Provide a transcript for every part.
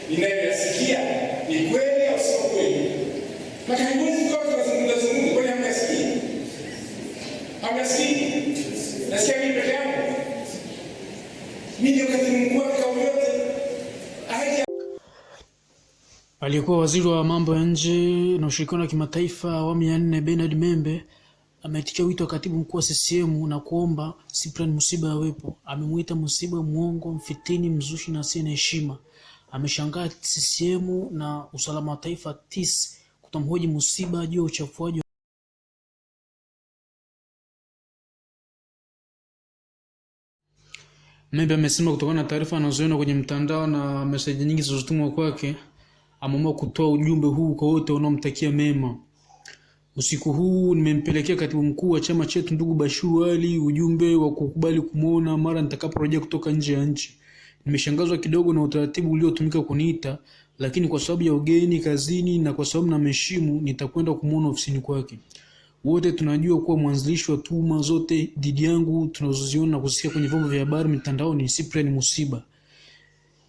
ninayoyasikia ni kweli au sio kweli? Maka haiwezi kuwa tunazungumza kwani hamyasikii? Hamyasikii? Nasikia mimi peke yangu? Mimi ndio katibu mkuu wa vikao vyote. Aliyekuwa waziri wa mambo ya nje na ushirikiano wa kimataifa awamu ya 4 Bernard Membe ameitikia wito wa katibu mkuu wa CCM na kuomba Cyprian Musiba awepo. Amemuita Musiba muongo, mfitini, mzushi na asiye na heshima. Ameshangaa CCM na usalama wa taifa TIS kutamhoji Musiba juu ya uchafuaji. Membe amesema kutokana na taarifa anazoona kwenye mtandao na message nyingi zilizotumwa kwake, ameamua kutoa ujumbe huu kwa wote wanaomtakia mema. Usiku huu nimempelekea katibu mkuu wa chama chetu ndugu Bashiru Ali ujumbe wa kukubali kumuona mara nitakaporejea kutoka nje ya nchi. Nimeshangazwa kidogo na utaratibu uliotumika kuniita, lakini kwa sababu ya ugeni kazini na kwa sababu namheshimu nitakwenda kumuona ofisini kwake. Wote tunajua kuwa mwanzilishi wa tuhuma zote dhidi yangu tunazoziona na kusikia kwenye vyombo vya habari mitandaoni ni Cyprian Musiba.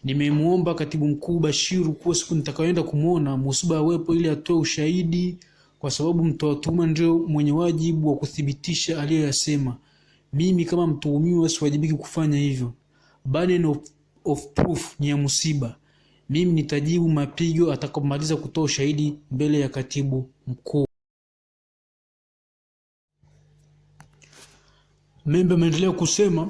Nimemuomba katibu mkuu Bashiru kuwa siku nitakayoenda kumuona Musiba awepo ili atoe ushahidi, kwa sababu mtoa tuhuma ndio mwenye wajibu wa kuthibitisha aliyoyasema. Mimi kama mtuhumiwa siwajibiki kufanya hivyo. Burden of proof ni ya Musiba. Mimi nitajibu mapigo atakapomaliza kutoa ushahidi mbele ya katibu mkuu. Membe ameendelea kusema,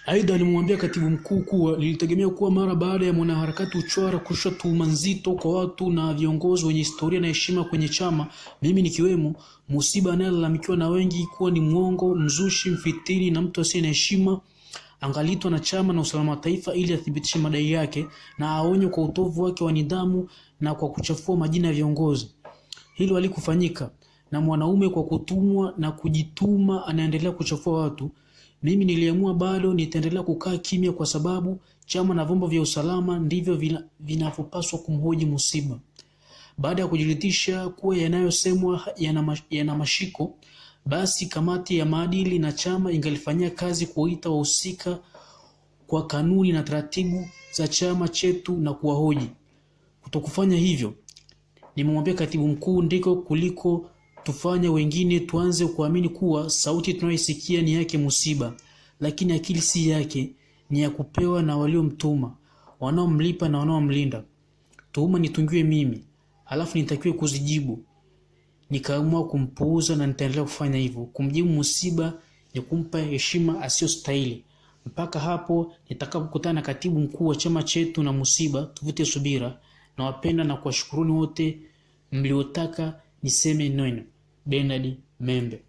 aidha alimwambia katibu mkuu kuwa nilitegemea kuwa mara baada ya mwanaharakati Uchwara kushusha tuhuma nzito kwa watu na viongozi wenye historia na heshima kwenye chama, mimi nikiwemo, Musiba anayelalamikiwa na wengi kuwa ni mwongo, mzushi, mfitiri na mtu asiye na heshima, angalitwa na chama na usalama wa taifa ili athibitishe madai yake na aonyo kwa utovu wake wa nidhamu na kwa kuchafua majina ya viongozi. Hilo halikufanyika, na mwanaume kwa kutumwa na kujituma anaendelea kuchafua watu. Mimi niliamua bado nitaendelea kukaa kimya kwa sababu chama na vyombo vya usalama ndivyo vinavyopaswa kumhoji Musiba. Baada ya kujiridhisha kuwa yanayosemwa yana mashiko, basi kamati ya maadili na chama ingalifanyia kazi kuita wahusika kwa kanuni na taratibu za chama chetu na kuwahoji. Kutokufanya hivyo, nimemwambia katibu mkuu ndiko kuliko tufanye wengine tuanze kuamini kuwa sauti tunayoisikia ni yake Musiba, lakini akili si yake, ni ya kupewa na waliomtuma, wanaomlipa na wanaomlinda. Tuhuma nitungiwe mimi, halafu nitakiwe kuzijibu. Nikaamua kumpuuza na nitaendelea kufanya hivyo. Kumjibu Musiba ni kumpa heshima asiyostahili. Mpaka hapo nitakapokutana na katibu mkuu wa chama chetu na Musiba, tuvute subira. Nawapenda na kuwashukuruni wote mliotaka niseme neno. Bernard Membe.